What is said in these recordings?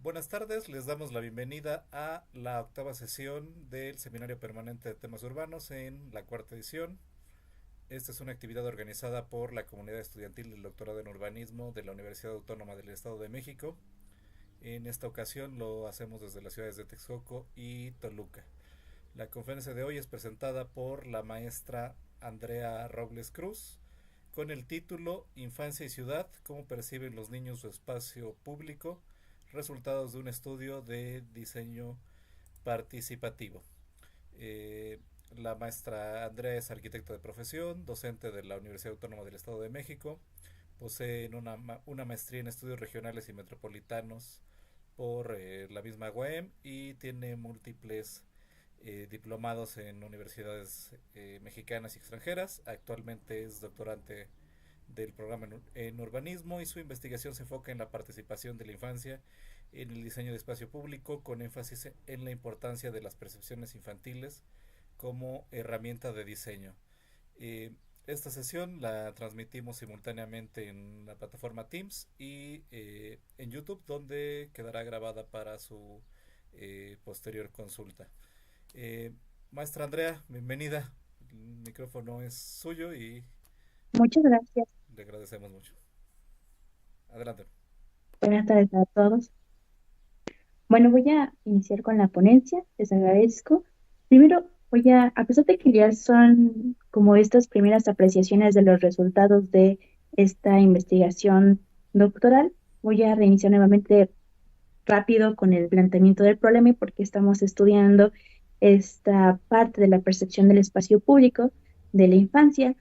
Buenas tardes, les damos la bienvenida a la octava sesión del Seminario Permanente de Temas Urbanos en la cuarta edición. Esta es una actividad organizada por la comunidad estudiantil del doctorado en urbanismo de la Universidad Autónoma del Estado de México. En esta ocasión lo hacemos desde las ciudades de Texcoco y Toluca. La conferencia de hoy es presentada por la maestra Andrea Robles Cruz con el título Infancia y ciudad, cómo perciben los niños su espacio público, resultados de un estudio de diseño participativo. Eh, la maestra Andrea es arquitecta de profesión, docente de la Universidad Autónoma del Estado de México, posee una maestría en estudios regionales y metropolitanos por la misma UAM y tiene múltiples diplomados en universidades mexicanas y extranjeras. Actualmente es doctorante del programa en urbanismo y su investigación se enfoca en la participación de la infancia en el diseño de espacio público con énfasis en la importancia de las percepciones infantiles como herramienta de diseño. Eh, esta sesión la transmitimos simultáneamente en la plataforma Teams y en YouTube, donde quedará grabada para su posterior consulta. Eh, Maestra Andrea, bienvenida. El micrófono es suyo y Muchas gracias. le agradecemos mucho. Adelante. Buenas tardes a todos. Bueno, voy a iniciar con la ponencia. Les agradezco. Primero, a pesar de que ya son como estas primeras apreciaciones de los resultados de esta investigación doctoral, voy a reiniciar nuevamente rápido con el planteamiento del problema y por qué estamos estudiando esta parte de la percepción del espacio público de la infancia,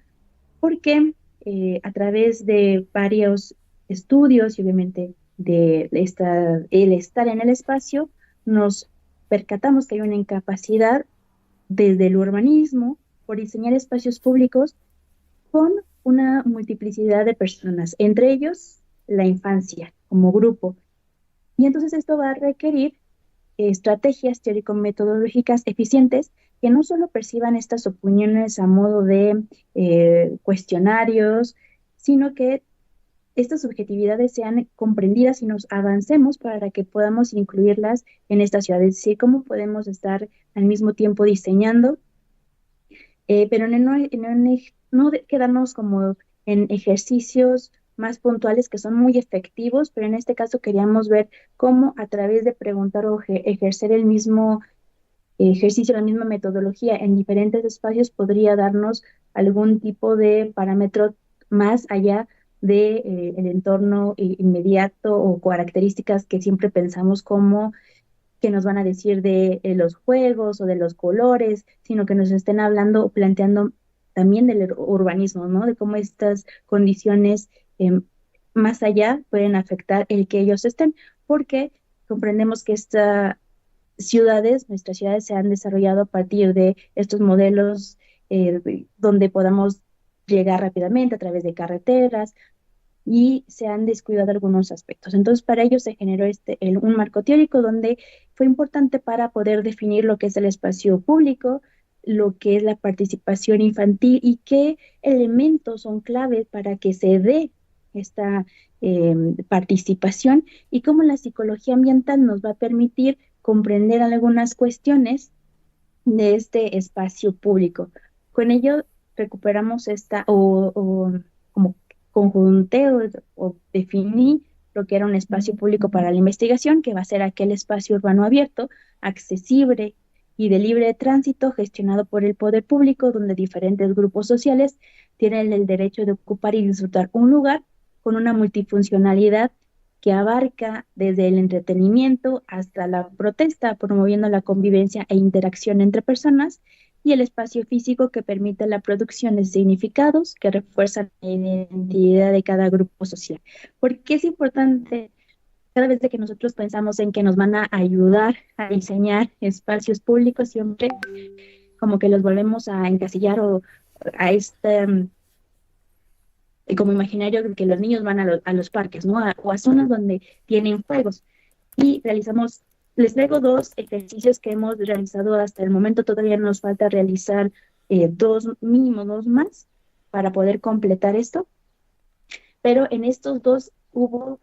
porque a través de varios estudios y obviamente el estar en el espacio, nos percatamos que hay una incapacidad desde el urbanismo por diseñar espacios públicos con una multiplicidad de personas, entre ellos la infancia como grupo. Y entonces esto va a requerir estrategias teórico-metodológicas eficientes que no solo perciban estas opiniones a modo de cuestionarios, sino que estas subjetividades sean comprendidas y nos avancemos para que podamos incluirlas en esta ciudad. Es decir, cómo podemos estar al mismo tiempo diseñando, pero no quedarnos como en ejercicios más puntuales que son muy efectivos, pero en este caso queríamos ver cómo a través de preguntar o ejercer el mismo ejercicio, la misma metodología en diferentes espacios podría darnos algún tipo de parámetro más allá de, el entorno inmediato o características que siempre pensamos como que nos van a decir de los juegos o de los colores, sino que nos estén hablando o planteando también del urbanismo, ¿no? De cómo estas condiciones más allá pueden afectar el que ellos estén, porque comprendemos que nuestras ciudades se han desarrollado a partir de estos modelos donde podamos llegar rápidamente a través de carreteras y se han descuidado algunos aspectos. Entonces, para ello se generó un marco teórico donde fue importante para poder definir lo que es el espacio público, lo que es la participación infantil y qué elementos son claves para que se dé esta eh, participación y cómo la psicología ambiental nos va a permitir comprender algunas cuestiones de este espacio público. Con ello recuperamos como conjunté o definí lo que era un espacio público para la investigación, que va a ser aquel espacio urbano abierto, accesible y de libre tránsito, gestionado por el poder público, donde diferentes grupos sociales tienen el derecho de ocupar y disfrutar un lugar con una multifuncionalidad que abarca desde el entretenimiento hasta la protesta, promoviendo la convivencia e interacción entre personas, y el espacio físico que permite la producción de significados que refuerzan la identidad de cada grupo social. ¿Por qué es importante? Cada vez que nosotros pensamos en que nos van a ayudar a diseñar espacios públicos, siempre como que los volvemos a encasillar o a como imaginario de que los niños van a los parques, ¿no? O a zonas donde tienen juegos. Y les traigo dos ejercicios que hemos realizado hasta el momento. Todavía nos falta realizar mínimo dos más para poder completar esto. Pero en estos dos hubo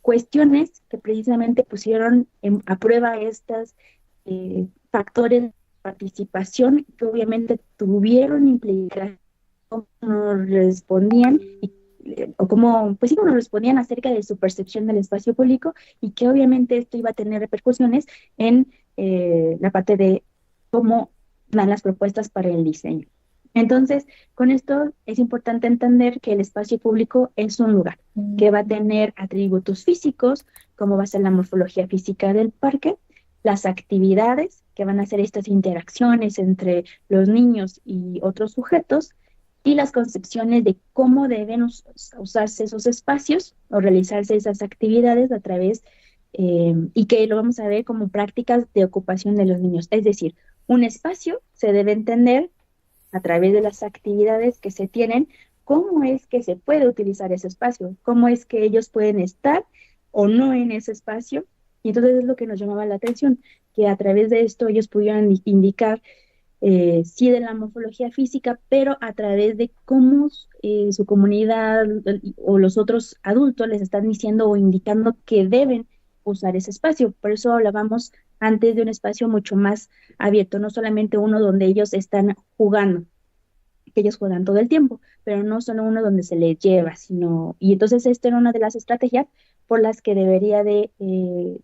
cuestiones que precisamente pusieron a prueba estos factores de participación que obviamente tuvieron implicación cómo nos respondían o cómo, pues sí, cómo nos respondían acerca de su percepción del espacio público y que obviamente esto iba a tener repercusiones en la parte de cómo dan las propuestas para el diseño. Entonces, con esto es importante entender que el espacio público es un lugar que va a tener atributos físicos, como va a ser la morfología física del parque, las actividades que van a hacer estas interacciones entre los niños y otros sujetos, y las concepciones de cómo deben usarse esos espacios o realizarse esas actividades a través, y que lo vamos a ver como prácticas de ocupación de los niños. Es decir, un espacio se debe entender a través de las actividades que se tienen, cómo es que se puede utilizar ese espacio, cómo es que ellos pueden estar o no en ese espacio. Y entonces es lo que nos llamaba la atención, que a través de esto ellos pudieran indicar sí de la morfología física, pero a través de cómo su comunidad o los otros adultos les están diciendo o indicando que deben usar ese espacio. Por eso hablábamos antes de un espacio mucho más abierto, no solamente uno donde ellos están jugando, que ellos juegan todo el tiempo, pero no solo uno donde se les lleva, sino, y entonces esta era una de las estrategias por las que debería de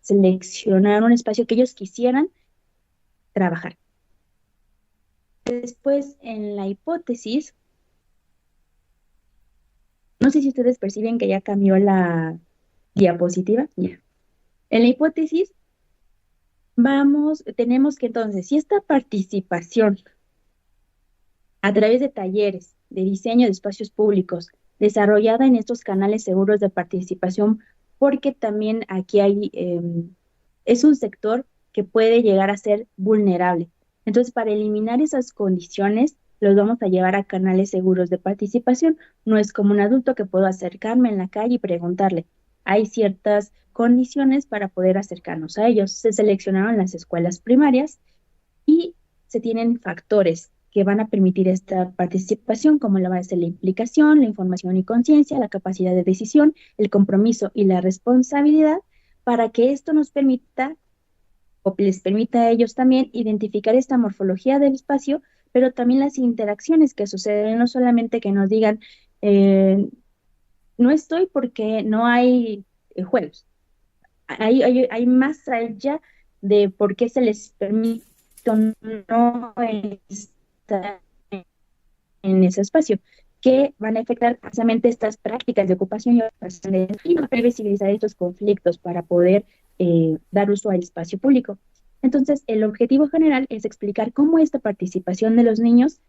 seleccionar un espacio que ellos quisieran trabajar. Después, en la hipótesis, no sé si ustedes perciben que ya cambió la diapositiva. Ya. En la hipótesis, tenemos que entonces, si esta participación a través de talleres de diseño de espacios públicos, desarrollada en estos canales seguros de participación, porque también aquí es un sector que puede llegar a ser vulnerable. Entonces, para eliminar esas condiciones, los vamos a llevar a canales seguros de participación. No es como un adulto que puedo acercarme en la calle y preguntarle. Hay ciertas condiciones para poder acercarnos a ellos. Se seleccionaron las escuelas primarias y se tienen factores que van a permitir esta participación, como la va a ser la implicación, la información y conciencia, la capacidad de decisión, el compromiso y la responsabilidad, para que esto nos permita o les permita a ellos también identificar esta morfología del espacio, pero también las interacciones que suceden, no solamente que nos digan, no estoy porque no hay juegos. Hay más allá de por qué se les permite o no estar en ese espacio, que van a afectar precisamente estas prácticas de ocupación y ocupación y no visibilizar estos conflictos para poder dar uso al espacio público. Entonces, el objetivo general es explicar cómo esta participación de los niños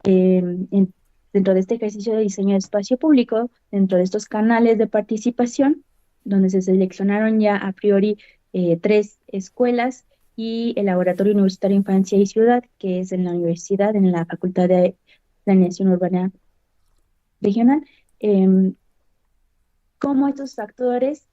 dentro de este ejercicio de diseño de espacio público, dentro de estos canales de participación, donde se seleccionaron ya a priori 3 escuelas y el Laboratorio Universitario de Infancia y Ciudad, que es en la universidad, en la Facultad de Planeación Urbana Regional, cómo estos factores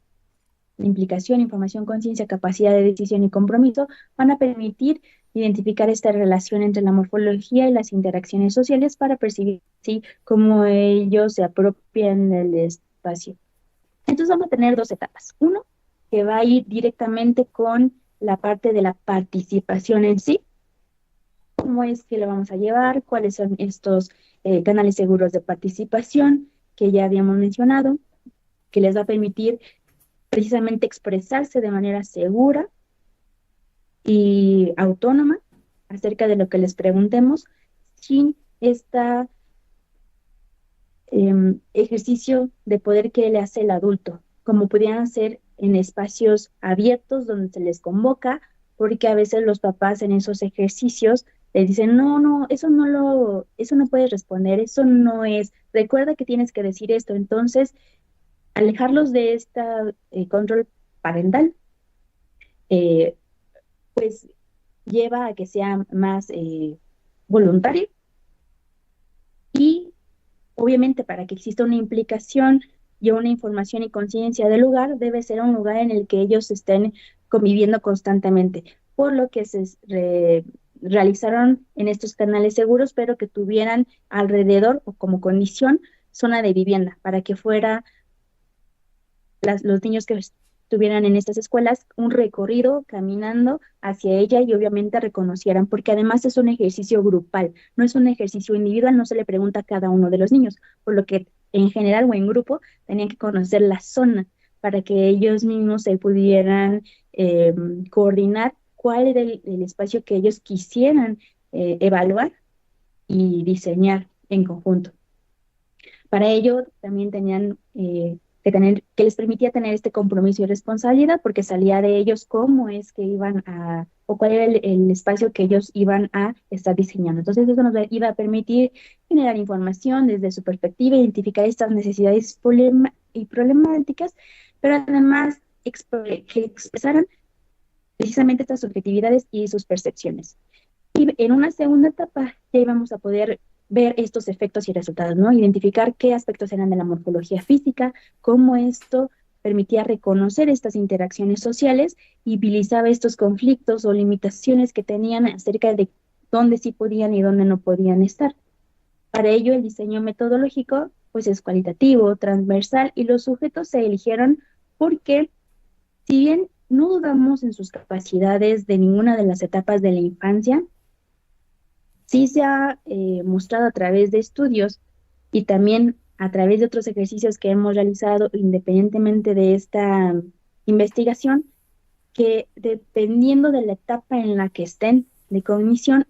de implicación, información, conciencia, capacidad de decisión y compromiso van a permitir identificar esta relación entre la morfología y las interacciones sociales para percibir ¿sí? cómo ellos se apropian del espacio. Entonces vamos a tener 2 etapas. Uno, que va a ir directamente con la parte de la participación en sí. ¿Cómo es que lo vamos a llevar? ¿Cuáles son estos canales seguros de participación que ya habíamos mencionado? Que les va a permitir precisamente expresarse de manera segura y autónoma acerca de lo que les preguntemos, sin este ejercicio de poder que le hace el adulto, como pudieran ser en espacios abiertos donde se les convoca, porque a veces los papás en esos ejercicios les dicen, no, eso no puedes responder, eso no es, recuerda que tienes que decir esto. Entonces, alejarlos de este control parental, pues lleva a que sea más voluntario y obviamente para que exista una implicación y una información y conciencia del lugar, debe ser un lugar en el que ellos estén conviviendo constantemente, por lo que se realizaron en estos canales seguros, pero que tuvieran alrededor o como condición zona de vivienda, para que fuera los niños que estuvieran en estas escuelas un recorrido caminando hacia ella y obviamente reconocieran, porque además es un ejercicio grupal, no es un ejercicio individual, no se le pregunta a cada uno de los niños, por lo que en general o en grupo tenían que conocer la zona para que ellos mismos se pudieran eh, coordinar cuál era el espacio que ellos quisieran evaluar y diseñar en conjunto. Para ello también tenían que les permitía tener este compromiso y responsabilidad porque salía de ellos cómo es que iban a, o cuál era el espacio que ellos iban a estar diseñando. Entonces eso nos iba a permitir generar información desde su perspectiva, identificar estas necesidades y problemáticas, pero además que expresaran precisamente estas subjetividades y sus percepciones. Y en una segunda etapa ya íbamos a poder ver estos efectos y resultados, ¿no? Identificar qué aspectos eran de la morfología física, cómo esto permitía reconocer estas interacciones sociales y utilizaba estos conflictos o limitaciones que tenían acerca de dónde sí podían y dónde no podían estar. Para ello, el diseño metodológico pues es cualitativo, transversal y los sujetos se eligieron porque si bien no dudamos en sus capacidades de ninguna de las etapas de la infancia, sí se ha mostrado a través de estudios y también a través de otros ejercicios que hemos realizado independientemente de esta investigación, que dependiendo de la etapa en la que estén de cognición,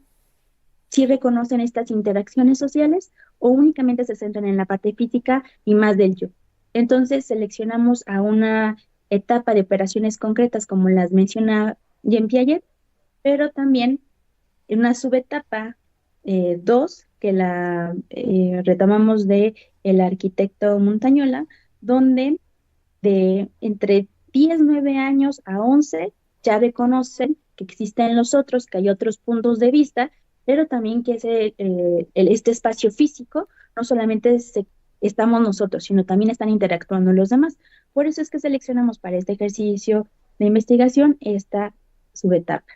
sí reconocen estas interacciones sociales o únicamente se centran en la parte física y más del yo. Entonces seleccionamos a una etapa de operaciones concretas como las menciona Jean Piaget, pero también en una subetapa 2, que la retomamos de el arquitecto Montañola, donde de entre 10 9 años a 11 ya reconocen que existen los otros, que hay otros puntos de vista, pero también que este espacio físico no solamente estamos nosotros, sino también están interactuando los demás. Por eso es que seleccionamos para este ejercicio de investigación esta subetapa.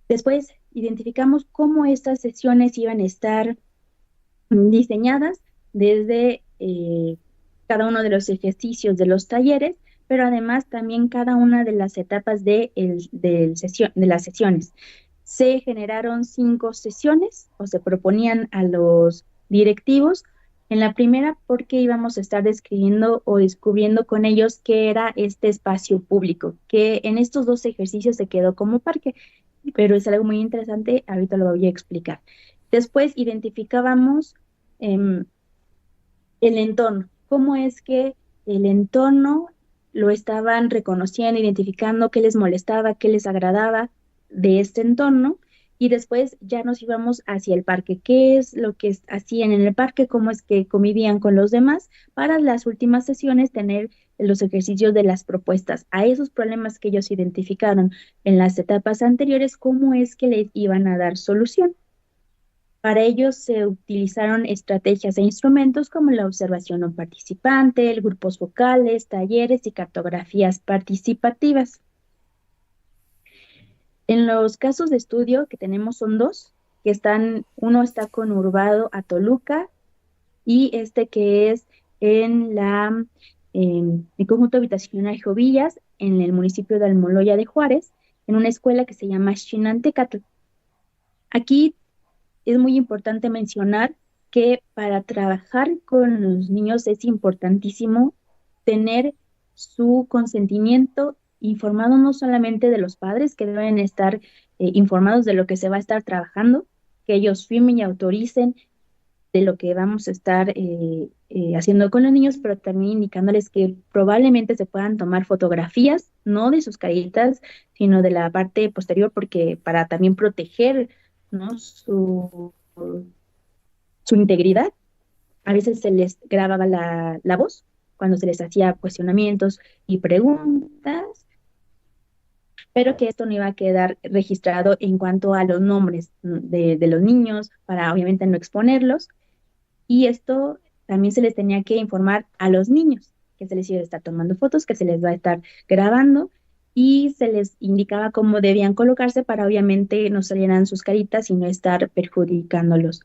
Después identificamos cómo estas sesiones iban a estar diseñadas desde cada uno de los ejercicios de los talleres, pero además también cada una de las etapas de las sesiones. Se generaron 5 sesiones o se proponían a los directivos. En la primera, porque íbamos a estar describiendo o descubriendo con ellos qué era este espacio público, que en estos 2 ejercicios se quedó como parque, pero es algo muy interesante, ahorita lo voy a explicar. Después identificábamos el entorno, cómo es que el entorno lo estaban reconociendo, identificando qué les molestaba, qué les agradaba de este entorno, y después ya nos íbamos hacia el parque, qué es lo que hacían en el parque, cómo es que convivían con los demás, para las últimas sesiones tener los ejercicios de las propuestas a esos problemas que ellos identificaron en las etapas anteriores, cómo es que les iban a dar solución. Para ello se utilizaron estrategias e instrumentos como la observación no participante, grupos focales, talleres y cartografías participativas. En los casos de estudio que tenemos son 2, uno está conurbado a Toluca y este que es en el conjunto habitacional Jovillas, en el municipio de Almoloya de Juárez, en una escuela que se llama Xinantecatl. Aquí es muy importante mencionar que para trabajar con los niños es importantísimo tener su consentimiento informado no solamente de los padres, que deben estar informados de lo que se va a estar trabajando, que ellos firmen y autoricen de lo que vamos a estar haciendo con los niños, pero también indicándoles que probablemente se puedan tomar fotografías, no de sus caritas, sino de la parte posterior, porque para también proteger, ¿no?, su integridad. A veces se les grababa la voz cuando se les hacía cuestionamientos y preguntas, pero que esto no iba a quedar registrado en cuanto a los nombres de los niños, para obviamente no exponerlos. Y esto también se les tenía que informar a los niños, que se les iba a estar tomando fotos, que se les va a estar grabando, y se les indicaba cómo debían colocarse para obviamente no salieran sus caritas y no estar perjudicándolos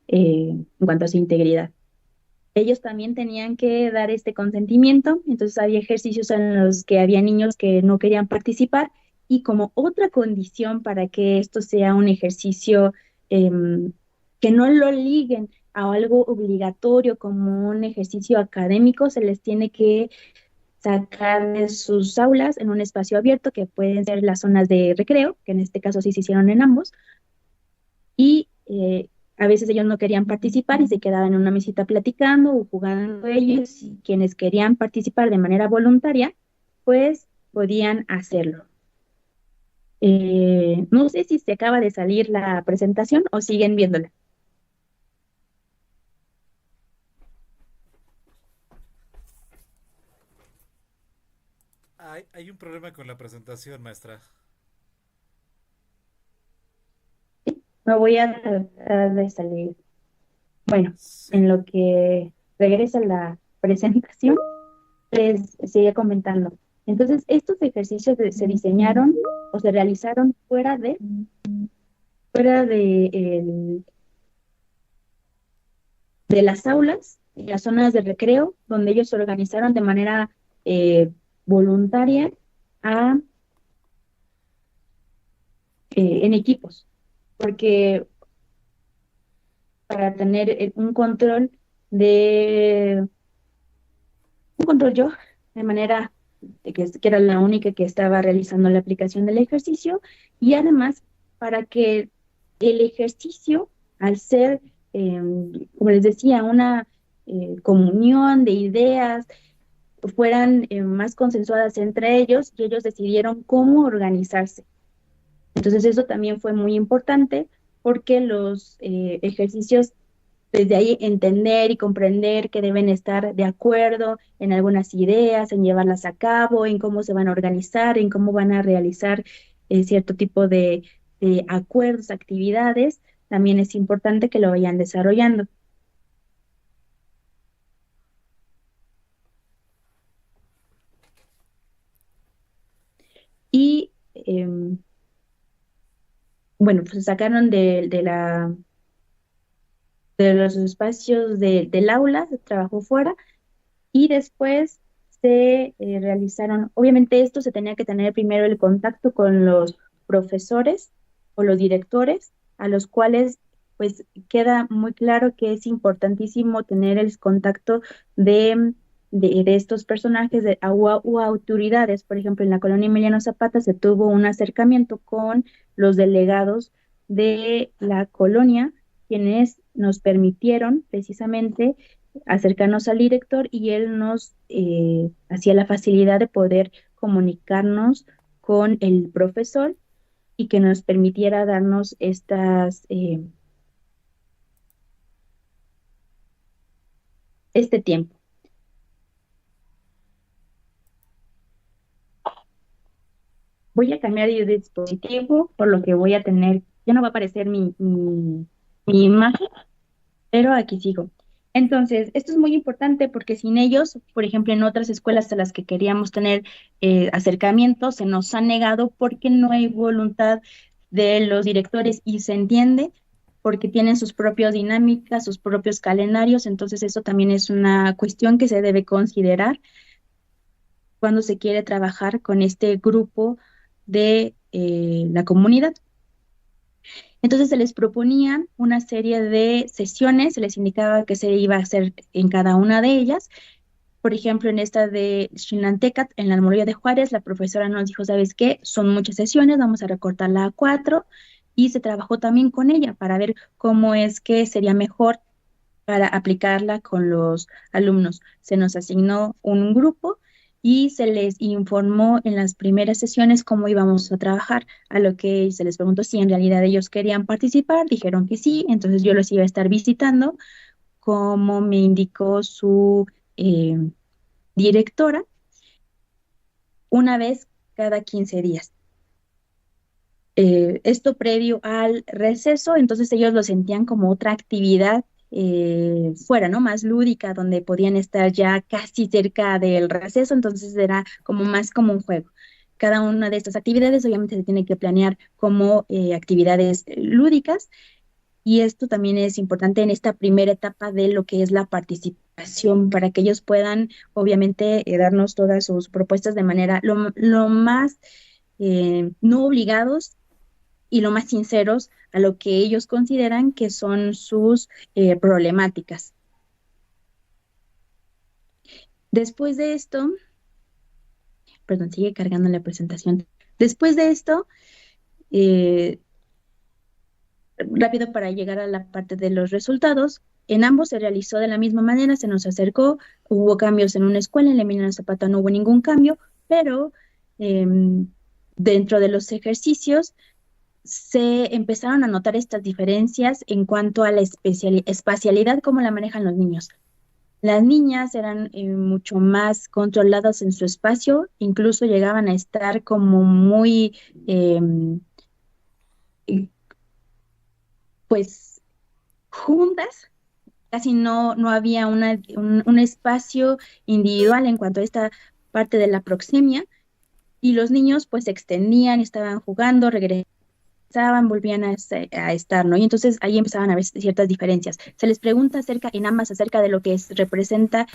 en cuanto a su integridad. ellos también tenían que dar este consentimiento, entonces había ejercicios en los que había niños que no querían participar y como otra condición para que esto sea un ejercicio que no lo liguen a algo obligatorio como un ejercicio académico, se les tiene que sacar de sus aulas en un espacio abierto que pueden ser las zonas de recreo, que en este caso sí se hicieron en ambos, y a veces ellos no querían participar y se quedaban en una mesita platicando o jugando ellos y quienes querían participar de manera voluntaria, pues podían hacerlo. No sé si se acaba de salir la presentación o siguen viéndola. Hay un problema con la presentación, maestra. Me voy a tratar de salir. Bueno, Sí. en lo que regresa la presentación, les sigue comentando. Entonces, estos ejercicios se diseñaron o se realizaron fuera de las aulas, de las zonas de recreo, donde ellos se organizaron de manera voluntaria a, en equipos, porque para tener un control yo, de manera que era la única que estaba realizando la aplicación del ejercicio, y además para que el ejercicio, al ser, eh, como les decía, una comunión de ideas, fueran más consensuadas entre ellos y ellos decidieron cómo organizarse. Entonces eso también fue muy importante porque los ejercicios desde ahí entender y comprender que deben estar de acuerdo en algunas ideas, en llevarlas a cabo, en cómo se van a organizar, en cómo van a realizar cierto tipo de acuerdos, actividades, también es importante que lo vayan desarrollando. Y bueno, pues sacaron de los espacios del aula, se trabajó fuera y después se realizaron, obviamente esto se tenía que tener primero el contacto con los profesores o los directores, a los cuales pues queda muy claro que es importantísimo tener el contacto de estos personajes o autoridades. Por ejemplo, en la colonia Emiliano Zapata se tuvo un acercamiento con los delegados de la colonia, quienes nos permitieron precisamente acercarnos al director y él nos hacía la facilidad de poder comunicarnos con el profesor y que nos permitiera darnos este tiempo. Voy a cambiar de dispositivo, por lo que voy a tener, ya no va a aparecer mi imagen, pero aquí sigo. Entonces, esto es muy importante porque sin ellos, por ejemplo, en otras escuelas a las que queríamos tener acercamiento, se nos ha negado porque no hay voluntad de los directores y se entiende porque tienen sus propias dinámicas, sus propios calendarios, entonces eso también es una cuestión que se debe considerar cuando se quiere trabajar con este grupo de la comunidad. Entonces se les proponía una serie de sesiones, se les indicaba qué se iba a hacer en cada una de ellas. Por ejemplo, en esta de Xinantecat, en la Almoloya de Juárez, la profesora nos dijo, ¿sabes qué? Son muchas sesiones, vamos a recortarla a 4, y se trabajó también con ella para ver cómo es que sería mejor para aplicarla con los alumnos. Se nos asignó un grupo y se les informó en las primeras sesiones cómo íbamos a trabajar, a lo que se les preguntó si en realidad ellos querían participar, dijeron que sí, entonces yo los iba a estar visitando, como me indicó su eh, directora, una vez cada 15 días. Esto previo al receso, entonces ellos lo sentían como otra actividad fuera, ¿no? Más lúdica, donde podían estar ya casi cerca del receso, entonces era como más como un juego. Cada una de estas actividades obviamente se tiene que planear como actividades lúdicas y esto también es importante en esta primera etapa de lo que es la participación para que ellos puedan, obviamente, darnos todas sus propuestas de manera lo más no obligados y lo más sinceros a lo que ellos consideran que son sus problemáticas. Después de esto, perdón, sigue cargando la presentación. Después de esto, eh, rápido para llegar a la parte de los resultados, en ambos se realizó de la misma manera, se nos acercó, hubo cambios en una escuela, en la Emiliano Zapata no hubo ningún cambio, pero eh, dentro de los ejercicios se empezaron a notar estas diferencias en cuanto a la espacialidad, cómo la manejan los niños. Las niñas eran mucho más controladas en su espacio, incluso llegaban a estar como muy, pues, juntas, casi no había un espacio individual en cuanto a esta parte de la proxemia, y los niños pues se extendían, estaban jugando, regresaban, volvían a estar, ¿no? Y entonces ahí empezaban a ver ciertas diferencias. Se les pregunta en ambas acerca de lo que representa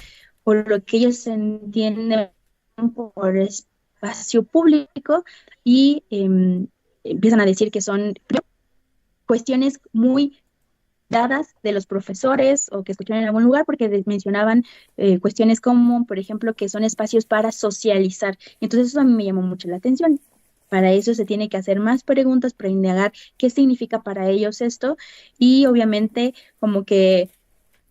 o lo que ellos entienden por espacio público y empiezan a decir que son cuestiones muy dadas de los profesores o que escucharon en algún lugar porque mencionaban cuestiones como, por ejemplo, que son espacios para socializar. Entonces eso a mí me llamó mucho la atención. Para eso se tiene que hacer más preguntas para indagar qué significa para ellos esto y obviamente como que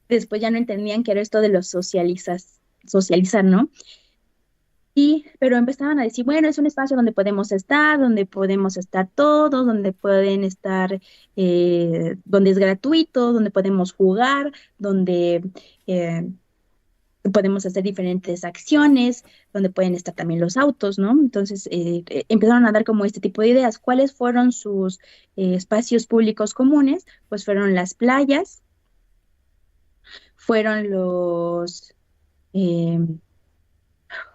después ya no entendían qué era esto de los socializar, ¿no? Pero empezaban a decir, bueno, es un espacio donde podemos estar todos, donde pueden estar, donde es gratuito, donde podemos jugar, donde podemos hacer diferentes acciones, donde pueden estar también los autos, ¿no? Entonces empezaron a dar como este tipo de ideas. ¿Cuáles fueron sus espacios públicos comunes? Pues fueron las playas, fueron eh,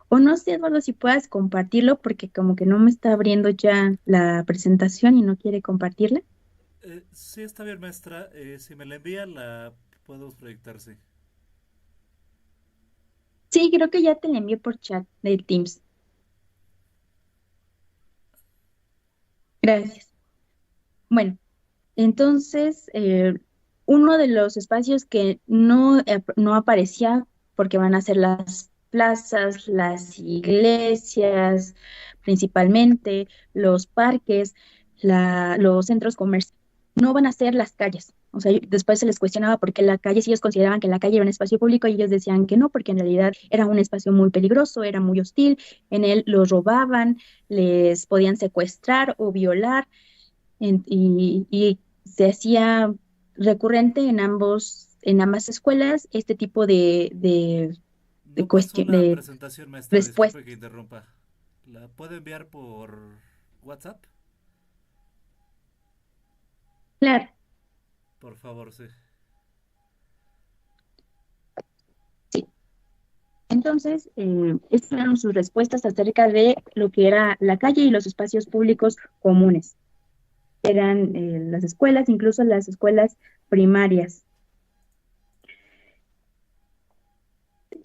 o no sé, Eduardo, si puedas compartirlo, porque como que no me está abriendo ya la presentación y no quiere compartirla. Sí, está bien, maestra. Si me la envía, la podemos proyectar, sí. Sí, creo que ya te la envié por chat de Teams. Gracias. Bueno, entonces, uno de los espacios que no aparecía, porque van a ser las plazas, las iglesias, principalmente, los parques, los centros comerciales, no van a ser las calles. O sea, después se les cuestionaba por qué la calle, si ellos consideraban que la calle era un espacio público y ellos decían que no, porque en realidad era un espacio muy peligroso, era muy hostil, en él los robaban, les podían secuestrar o violar y se hacía recurrente en ambas escuelas este tipo de No pasó cuestión, la de presentación, maestra. respuesta. Disculpe que interrumpa. ¿La puede enviar por WhatsApp? Claro, Por favor, sí. sí. Entonces, estas eran sus respuestas acerca de lo que era la calle y los espacios públicos comunes. Eran las escuelas, incluso las escuelas primarias.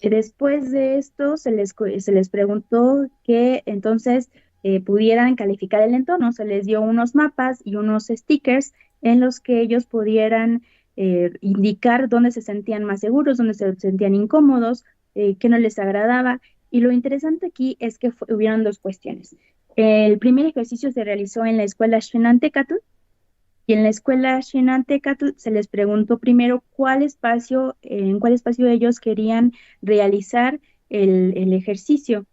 Después de esto se les preguntó que entonces pudieran calificar el entorno. Se les dio unos mapas y unos stickers en los que ellos pudieran indicar dónde se sentían más seguros, dónde se sentían incómodos, qué no les agradaba. Y lo interesante aquí es que hubieron dos cuestiones. El primer ejercicio se realizó en la escuela Xenantecatl, y en la escuela Xenantecatl se les preguntó primero en cuál espacio ellos querían realizar el ejercicio.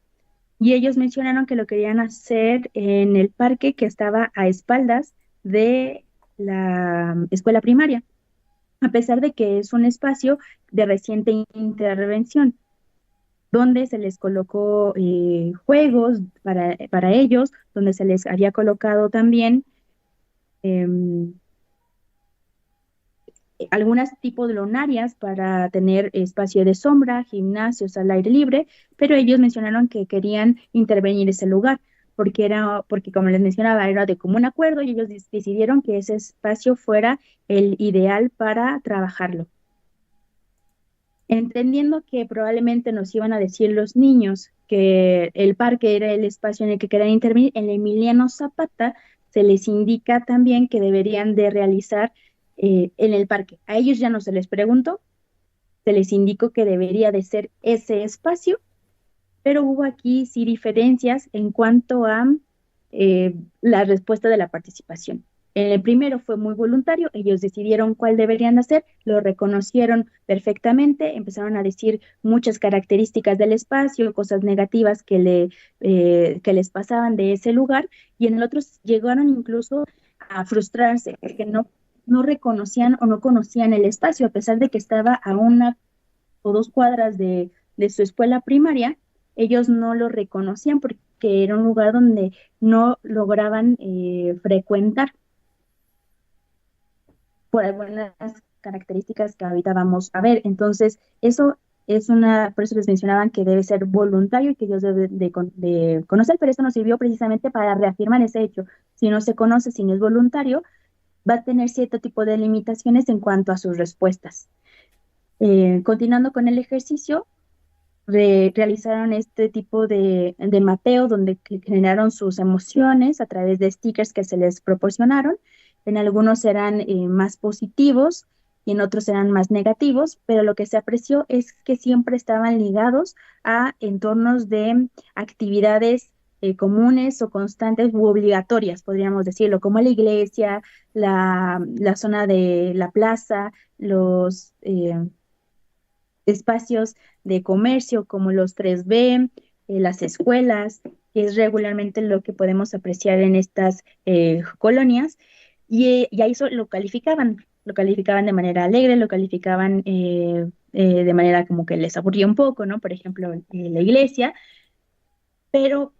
Y ellos mencionaron que lo querían hacer en el parque que estaba a espaldas de la escuela primaria, a pesar de que es un espacio de reciente intervención, donde se les colocó juegos para ellos, donde se les había colocado también em, algunas tipos de lonarias para tener espacio de sombra, gimnasios al aire libre, pero ellos mencionaron que querían intervenir ese lugar porque como les mencionaba, era de común acuerdo y ellos decidieron que ese espacio fuera el ideal para trabajarlo. Entendiendo que probablemente nos iban a decir los niños que el parque era el espacio en el que querían intervenir, en el Emiliano Zapata se les indica también que deberían de realizar en el parque. A ellos ya no se les preguntó, se les indicó que debería de ser ese espacio, pero hubo aquí sí diferencias en cuanto a la respuesta de la participación. En el primero fue muy voluntario, ellos decidieron cuál deberían hacer, lo reconocieron perfectamente, empezaron a decir muchas características del espacio, cosas negativas que les pasaban de ese lugar, y en el otro llegaron incluso a frustrarse porque no reconocían o no conocían el espacio, a pesar de que estaba a 1 o 2 cuadras de su escuela primaria, ellos no lo reconocían porque era un lugar donde no lograban frecuentar por algunas características que ahorita vamos a ver. Entonces, eso es por eso les mencionaban que debe ser voluntario y que ellos deben de conocer, pero esto nos sirvió precisamente para reafirmar ese hecho. Si no se conoce, si no es voluntario, va a tener cierto tipo de limitaciones en cuanto a sus respuestas. Continuando con el ejercicio, realizaron este tipo de mapeo donde generaron sus emociones a través de stickers que se les proporcionaron. En algunos eran más positivos y en otros eran más negativos, pero lo que se apreció es que siempre estaban ligados a entornos de actividades comunes o constantes u obligatorias, podríamos decirlo, como la iglesia, la zona de la plaza, los espacios de comercio como los 3B, las escuelas, que es regularmente lo que podemos apreciar en estas colonias, y ahí lo calificaban de manera alegre, lo calificaban de manera como que les aburría un poco, ¿no? Por ejemplo, la iglesia, pero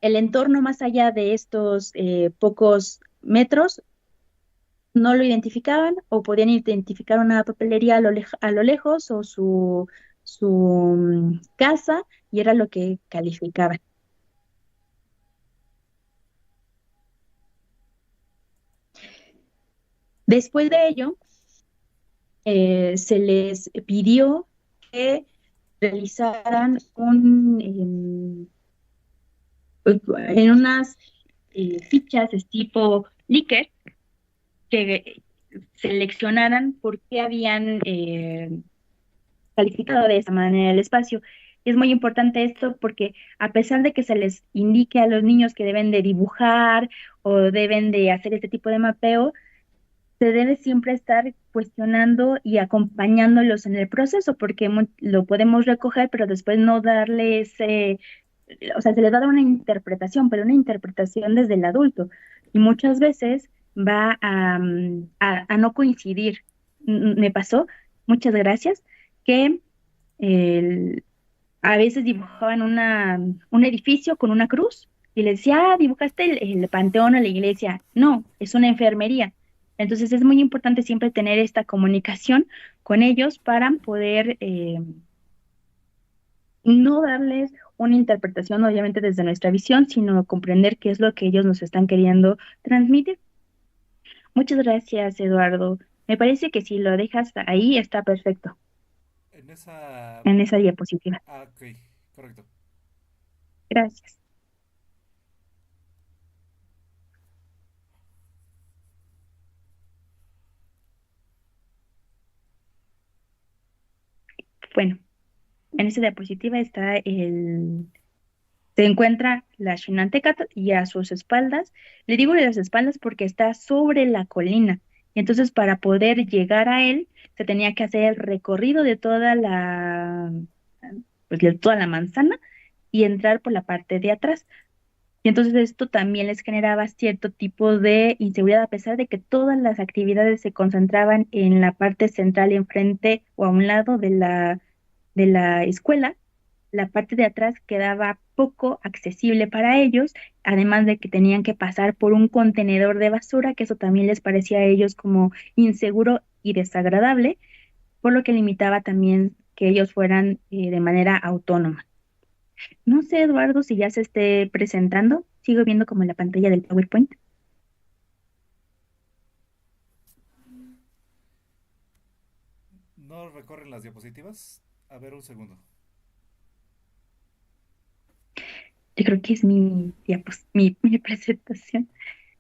el entorno más allá de estos pocos metros no lo identificaban o podían identificar una papelería a lo lejos o su casa y era lo que calificaban. Después de ello, se les pidió que realizaran en unas fichas de tipo Likert que seleccionaran por qué habían calificado de esa manera el espacio. Y es muy importante esto porque a pesar de que se les indique a los niños que deben de dibujar o deben de hacer este tipo de mapeo, se debe siempre estar cuestionando y acompañándolos en el proceso porque lo podemos recoger, pero después no darle o sea, se les va a dar una interpretación, pero una interpretación desde el adulto. Y muchas veces va a no coincidir. Me pasó, muchas gracias, que el- a veces dibujaban un edificio con una cruz y les decía, dibujaste el panteón o la iglesia. No, es una enfermería. Entonces es muy importante siempre tener esta comunicación con ellos para poder no darles una interpretación, obviamente desde nuestra visión, sino comprender qué es lo que ellos nos están queriendo transmitir. Muchas gracias, Eduardo. Me parece que si lo dejas ahí está perfecto, En esa... en esa diapositiva. Ah, ok, correcto. Gracias. Bueno, en esa diapositiva se encuentra la Xinantecat y a sus espaldas, le digo de las espaldas porque está sobre la colina. Y entonces para poder llegar a él, se tenía que hacer el recorrido de pues, de toda la manzana y entrar por la parte de atrás. Y entonces esto también les generaba cierto tipo de inseguridad, a pesar de que todas las actividades se concentraban en la parte central, enfrente o a un lado de la escuela. La parte de atrás quedaba poco accesible para ellos, además de que tenían que pasar por un contenedor de basura, que eso también les parecía a ellos como inseguro y desagradable, por lo que limitaba también que ellos fueran de manera autónoma. No sé, Eduardo, si ya se esté presentando. Sigo viendo como la pantalla del PowerPoint. No me corren las diapositivas? A ver, un segundo. Yo creo que es mi presentación.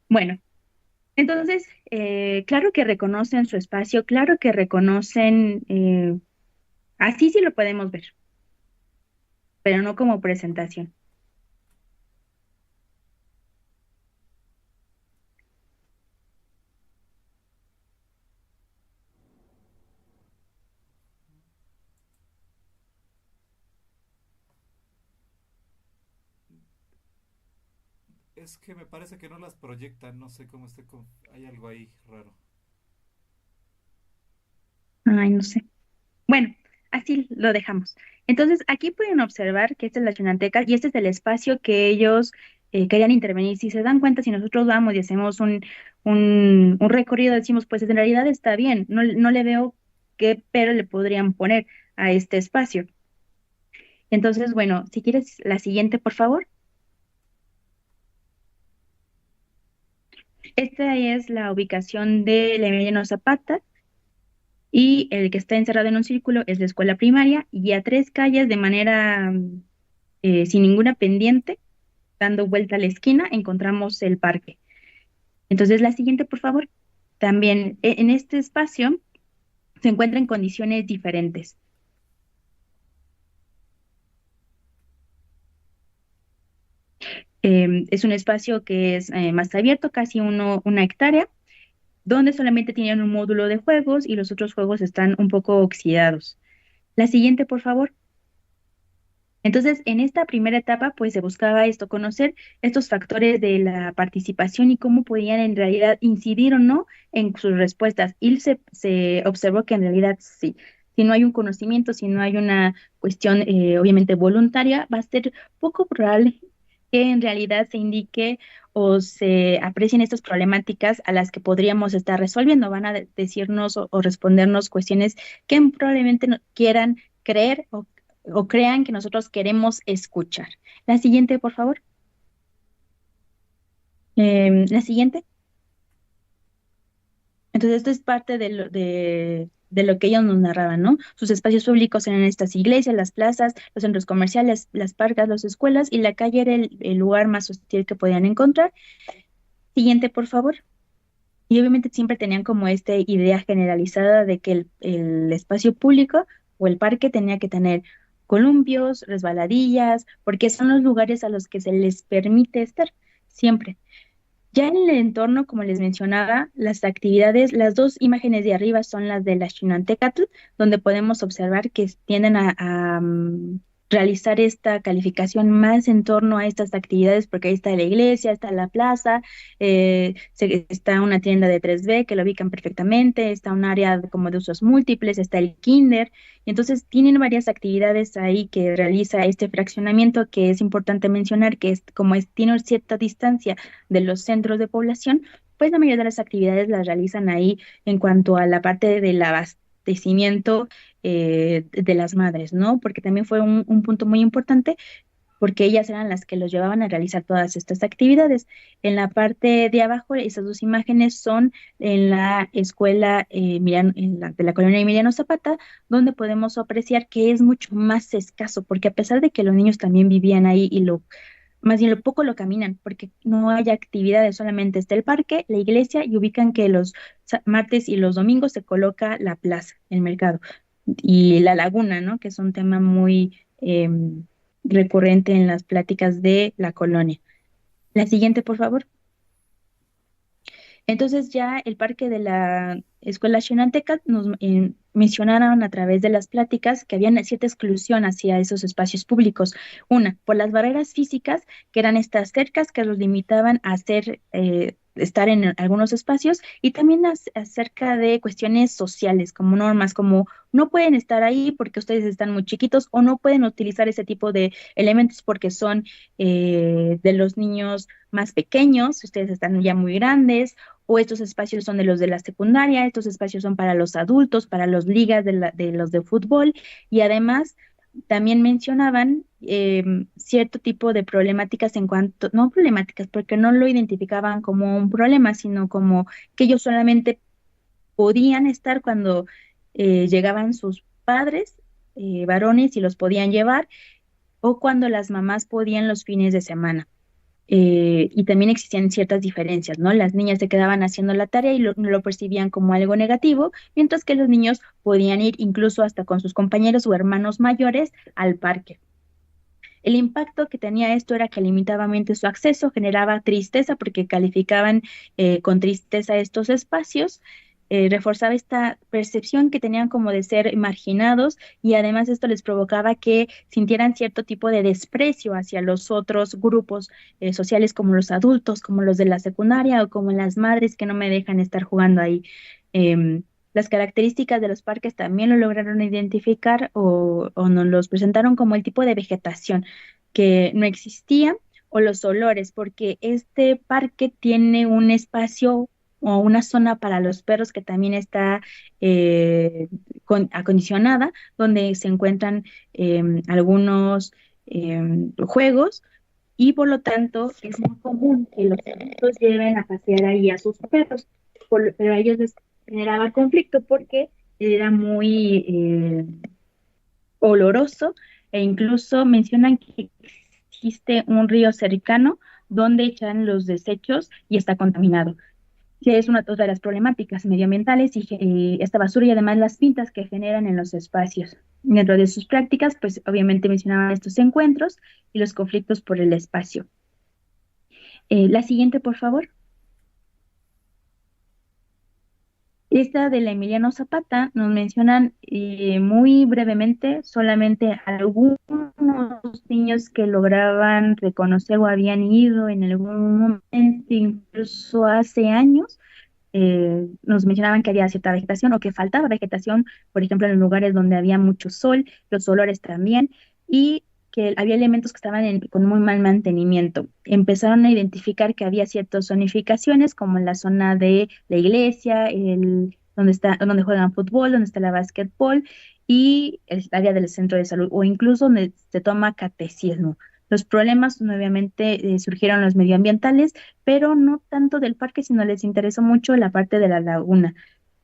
Bueno, entonces, claro que reconocen su espacio, claro que reconocen, así sí lo podemos ver, pero no como presentación. Es que me parece que no las proyectan, no sé cómo esté hay algo ahí raro. Ay, no sé. Bueno, así lo dejamos. Entonces, aquí pueden observar que esta es la Chinateca y este es el espacio que ellos querían intervenir. Si se dan cuenta, si nosotros vamos y hacemos un recorrido, decimos, pues en realidad está bien, no le veo qué pero le podrían poner a este espacio. Entonces, bueno, si quieres la siguiente, por favor. Esta es la ubicación de Emiliano Zapata y el que está encerrado en un círculo es la escuela primaria y a 3 calles de manera sin ninguna pendiente, dando vuelta a la esquina, encontramos el parque. Entonces, la siguiente, por favor. También en este espacio se encuentra en condiciones diferentes. Es un espacio que es más abierto, casi una hectárea, donde solamente tienen un módulo de juegos y los otros juegos están un poco oxidados. La siguiente, por favor. Entonces, en esta primera etapa, pues se buscaba esto, conocer estos factores de la participación y cómo podían en realidad incidir o no en sus respuestas. Y se observó que en realidad sí, si no hay un conocimiento, si no hay una cuestión obviamente voluntaria, va a ser poco probable que en realidad se indique o se aprecien estas problemáticas a las que podríamos estar resolviendo. Van a decirnos o respondernos cuestiones que probablemente no quieran creer o crean que nosotros queremos escuchar. La siguiente, por favor. La siguiente. Entonces, esto es parte de lo que ellos nos narraban, ¿no? Sus espacios públicos eran estas iglesias, las plazas, los centros comerciales, las parcas, las escuelas, y la calle era el lugar más hostil que podían encontrar. Siguiente, por favor. Y obviamente siempre tenían como esta idea generalizada de que el espacio público o el parque tenía que tener columpios, resbaladillas, porque son los lugares a los que se les permite estar siempre. Ya en el entorno, como les mencionaba, las actividades, las dos imágenes de arriba son las de la Xinantecatl, donde podemos observar que tienden a realizar esta calificación más en torno a estas actividades, porque ahí está la iglesia, está la plaza, está una tienda de 3B que lo ubican perfectamente, está un área como de usos múltiples, está el kinder, y entonces tienen varias actividades ahí que realiza este fraccionamiento que es importante mencionar que es como tiene cierta distancia de los centros de población, pues la mayoría de las actividades las realizan ahí en cuanto a la parte del abastecimiento de las madres, ¿no? Porque también fue un punto muy importante porque ellas eran las que los llevaban a realizar todas estas actividades. En la parte de abajo, esas dos imágenes son en la escuela de la colonia Emiliano Zapata, donde podemos apreciar que es mucho más escaso, porque a pesar de que los niños también vivían ahí y más bien lo poco lo caminan, porque no hay actividades, solamente está el parque, la iglesia y ubican que los martes y los domingos se coloca la plaza, el mercado y la laguna, ¿no? Que es un tema muy recurrente en las pláticas de la colonia. La siguiente, por favor. Entonces ya el parque de la Escuela Xonantecas nos mencionaron a través de las pláticas que había cierta exclusión hacia esos espacios públicos. Una, por las barreras físicas, que eran estas cercas que los limitaban a estar en algunos espacios y también acerca de cuestiones sociales, como normas, como no pueden estar ahí porque ustedes están muy chiquitos o no pueden utilizar ese tipo de elementos porque son de los niños más pequeños, ustedes están ya muy grandes o estos espacios son de los de la secundaria, estos espacios son para los adultos, para los ligas de los de fútbol y además también mencionaban cierto tipo de problemáticas en cuanto, no problemáticas, porque no lo identificaban como un problema, sino como que ellos solamente podían estar cuando llegaban sus padres varones si los podían llevar o cuando las mamás podían los fines de semana. Y también existían ciertas diferencias, ¿no? Las niñas se quedaban haciendo la tarea y lo percibían como algo negativo, mientras que los niños podían ir incluso hasta con sus compañeros o hermanos mayores al parque. El impacto que tenía esto era que limitaba su acceso, generaba tristeza porque calificaban con tristeza estos espacios, reforzaba esta percepción que tenían como de ser marginados y además esto les provocaba que sintieran cierto tipo de desprecio hacia los otros grupos sociales como los adultos, como los de la secundaria o como las madres que no me dejan estar jugando ahí. Las características de los parques también lo lograron identificar o nos los presentaron como el tipo de vegetación que no existía o los olores, porque este parque tiene un espacio o una zona para los perros que también está acondicionada, donde se encuentran algunos juegos y por lo tanto es muy común que los adultos lleven a pasear ahí a sus perros, pero a ellos les generaba conflicto porque era muy oloroso e incluso mencionan que existe un río cercano donde echan los desechos y está contaminado. Sí, es una otra de las problemáticas medioambientales y esta basura y además las pintas que generan en los espacios. Dentro de sus prácticas, pues obviamente mencionaban estos encuentros y los conflictos por el espacio. La siguiente, por favor. Esta de la Emiliano Zapata nos mencionan muy brevemente solamente algunos niños que lograban reconocer o habían ido en algún momento, incluso hace años, nos mencionaban que había cierta vegetación o que faltaba vegetación, por ejemplo, en los lugares donde había mucho sol, los olores también, y que había elementos que estaban con muy mal mantenimiento. Empezaron a identificar que había ciertas zonificaciones, como en la zona de la iglesia, donde juegan fútbol, donde está la básquetbol, y el área del centro de salud, o incluso donde se toma catecismo. Los problemas, obviamente, surgieron los medioambientales, pero no tanto del parque, sino les interesó mucho la parte de la laguna,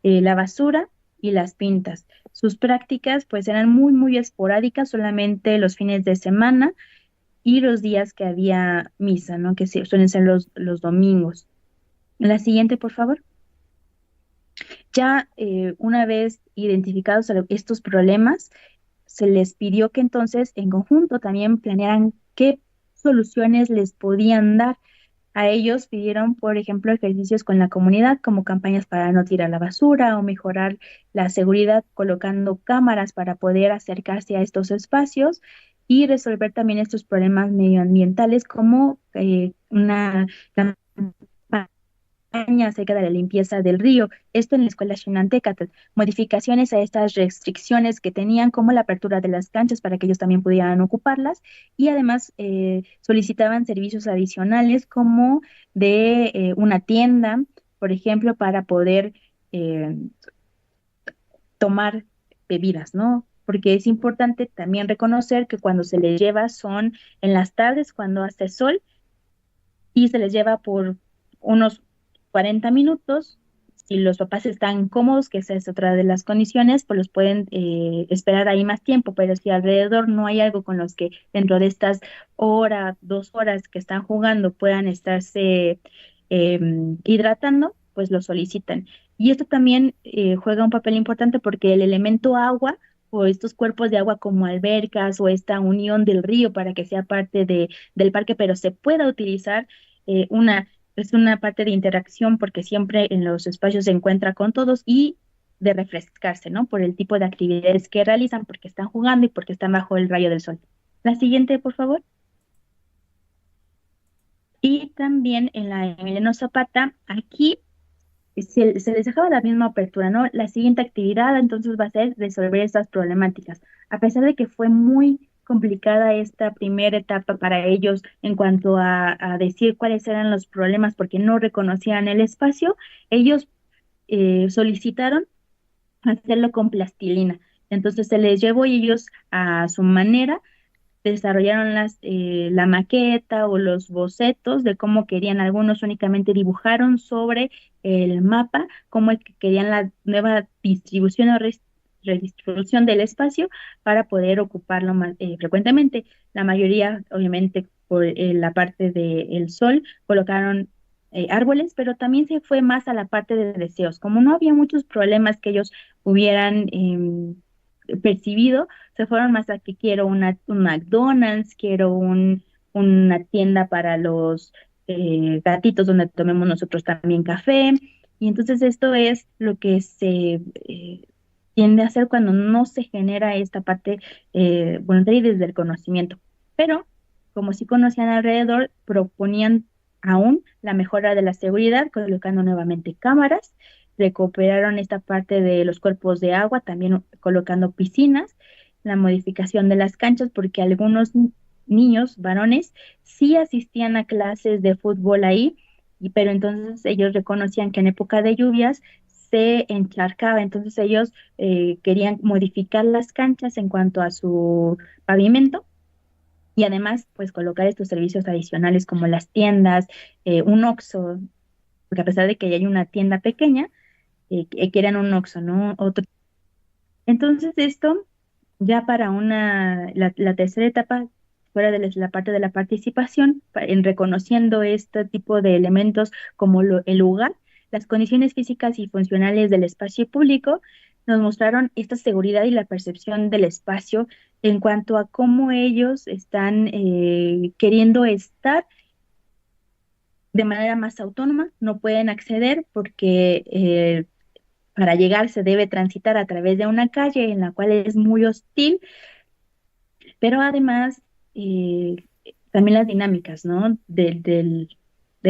la basura y las pintas. Sus prácticas pues eran muy, muy esporádicas, solamente los fines de semana y los días que había misa, ¿no? Que suelen ser los domingos. La siguiente, por favor. Ya una vez identificados estos problemas, se les pidió que entonces en conjunto también planearan qué soluciones les podían dar. A ellos pidieron, por ejemplo, ejercicios con la comunidad, como campañas para no tirar la basura o mejorar la seguridad colocando cámaras para poder acercarse a estos espacios y resolver también estos problemas medioambientales como una acerca de la limpieza del río, esto en la escuela Xinantecatl, modificaciones a estas restricciones que tenían como la apertura de las canchas para que ellos también pudieran ocuparlas y además solicitaban servicios adicionales como de una tienda, por ejemplo, para poder eh, tomar bebidas, ¿no? Porque es importante también reconocer que cuando se les lleva son en las tardes, cuando hace sol, y se les lleva por unos 40 minutos. Si los papás están cómodos, que esa es otra de las condiciones, pues los pueden esperar ahí más tiempo, pero si alrededor no hay algo con los que dentro de estas horas, 2 horas que están jugando puedan estarse hidratando, pues lo solicitan. Y esto también juega un papel importante porque el elemento agua o estos cuerpos de agua como albercas o esta unión del río para que sea parte del parque, pero se pueda utilizar es una parte de interacción porque siempre en los espacios se encuentra con todos y de refrescarse, ¿no? Por el tipo de actividades que realizan, porque están jugando y porque están bajo el rayo del sol. La siguiente, por favor. Y también en la Emiliano Zapata, aquí se les dejaba la misma apertura, ¿no? La siguiente actividad entonces va a ser resolver estas problemáticas. A pesar de que fue muy complicada esta primera etapa para ellos en cuanto a decir cuáles eran los problemas porque no reconocían el espacio, ellos solicitaron hacerlo con plastilina. Entonces se les llevó y ellos a su manera desarrollaron la maqueta o los bocetos de cómo querían, algunos únicamente dibujaron sobre el mapa, cómo querían la nueva distribución o redistribución del espacio para poder ocuparlo más frecuentemente. La mayoría, obviamente, por la parte del sol, colocaron árboles, pero también se fue más a la parte de deseos. Como no había muchos problemas que ellos hubieran percibido, se fueron más a que quiero un McDonald's, quiero una tienda para los gatitos donde tomemos nosotros también café. Y entonces esto es lo que se tiende a hacer cuando no se genera esta parte voluntaria y desde el conocimiento. Pero como sí conocían alrededor, proponían aún la mejora de la seguridad, colocando nuevamente cámaras, recuperaron esta parte de los cuerpos de agua, también colocando piscinas, la modificación de las canchas, porque algunos niños, varones, sí asistían a clases de fútbol ahí, pero entonces ellos reconocían que en época de lluvias se encharcaba, entonces ellos querían modificar las canchas en cuanto a su pavimento y además pues colocar estos servicios adicionales como las tiendas, un Oxxo, porque a pesar de que ya hay una tienda pequeña, querían un Oxxo, ¿no? Otro. Entonces esto ya para la tercera etapa, fuera de la parte de la participación, en reconociendo este tipo de elementos como el lugar, las condiciones físicas y funcionales del espacio público, nos mostraron esta seguridad y la percepción del espacio en cuanto a cómo ellos están queriendo estar de manera más autónoma, no pueden acceder porque para llegar se debe transitar a través de una calle en la cual es muy hostil, pero además eh, también las dinámicas, ¿no? De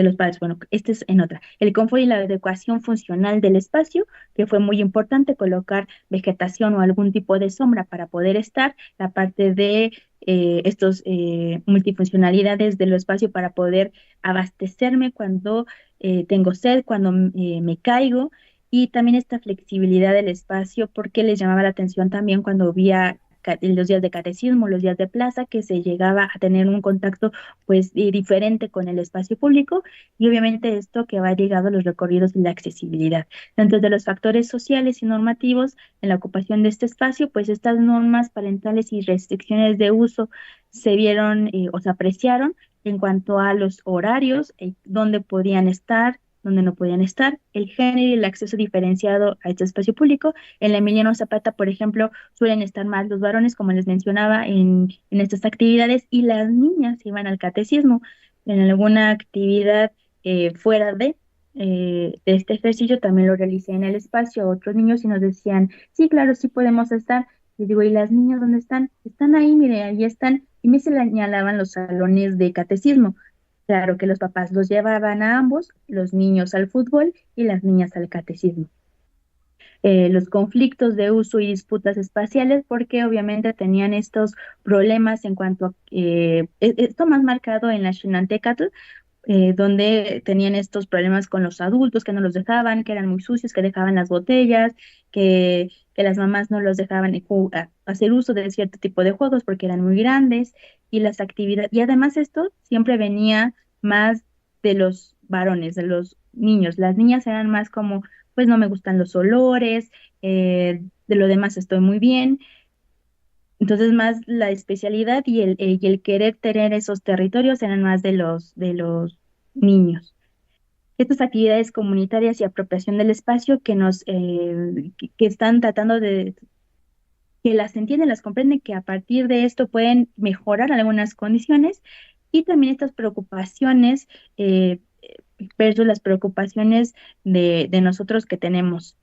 los padres. Bueno, este es en otra. El confort y la adecuación funcional del espacio, que fue muy importante colocar vegetación o algún tipo de sombra para poder estar, la parte de estos multifuncionalidades del espacio para poder abastecerme cuando tengo sed, cuando me caigo, y también esta flexibilidad del espacio, porque les llamaba la atención también cuando había los días de catecismo, los días de plaza, que se llegaba a tener un contacto pues diferente con el espacio público y obviamente esto que va ligado a los recorridos y la accesibilidad. Dentro de los factores sociales y normativos en la ocupación de este espacio, pues estas normas parentales y restricciones de uso se vieron o se apreciaron en cuanto a los horarios, dónde podían estar, dónde no podían estar, el género y el acceso diferenciado a este espacio público. En la Emiliano Zapata, por ejemplo, suelen estar más los varones, como les mencionaba, en estas actividades, y las niñas iban al catecismo en alguna actividad fuera de este ejercicio, también lo realicé en el espacio a otros niños y nos decían, sí, claro, sí podemos estar. Les digo, ¿y las niñas dónde están? Están ahí, mire, ahí están. Y me señalaban los salones de catecismo. Claro que los papás los llevaban a ambos, los niños al fútbol y las niñas al catecismo. Los conflictos de uso y disputas espaciales, porque obviamente tenían estos problemas en cuanto a, esto más marcado en la Xunantecatl, donde tenían estos problemas con los adultos que no los dejaban, que eran muy sucios, que dejaban las botellas, que las mamás no los dejaban hacer uso de cierto tipo de juegos porque eran muy grandes y las actividades, y además esto siempre venía más de los varones, de los niños. Las niñas eran más como, pues no me gustan los olores, de lo demás estoy muy bien. Entonces, más la especialidad y el querer tener esos territorios eran más de los niños. Estas actividades comunitarias y apropiación del espacio que que están tratando de que las entienden, las comprenden, que a partir de esto pueden mejorar algunas condiciones y también estas preocupaciones versus las preocupaciones de nosotros que tenemos.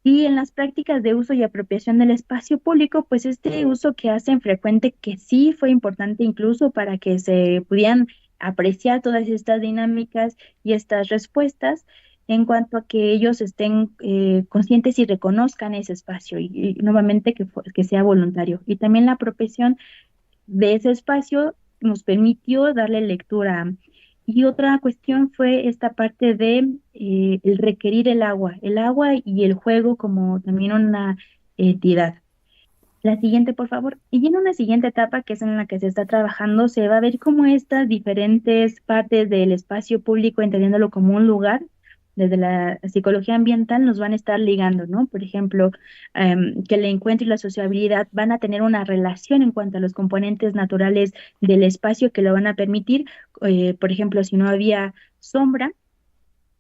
Y en las prácticas de uso y apropiación del espacio público, pues este uso que hacen frecuente, que sí fue importante incluso para que se pudieran apreciar todas estas dinámicas y estas respuestas en cuanto a que ellos estén conscientes y reconozcan ese espacio y nuevamente que sea voluntario. Y también la apropiación de ese espacio nos permitió darle lectura. Y otra cuestión fue esta parte de el requerir el agua y el juego como también una entidad. La siguiente, por favor. Y en una siguiente etapa, que es en la que se está trabajando, se va a ver cómo estas diferentes partes del espacio público, entendiéndolo como un lugar, desde la psicología ambiental nos van a estar ligando, ¿no? Por ejemplo, que el encuentro y la sociabilidad van a tener una relación en cuanto a los componentes naturales del espacio que lo van a permitir. Por ejemplo, si no había sombra,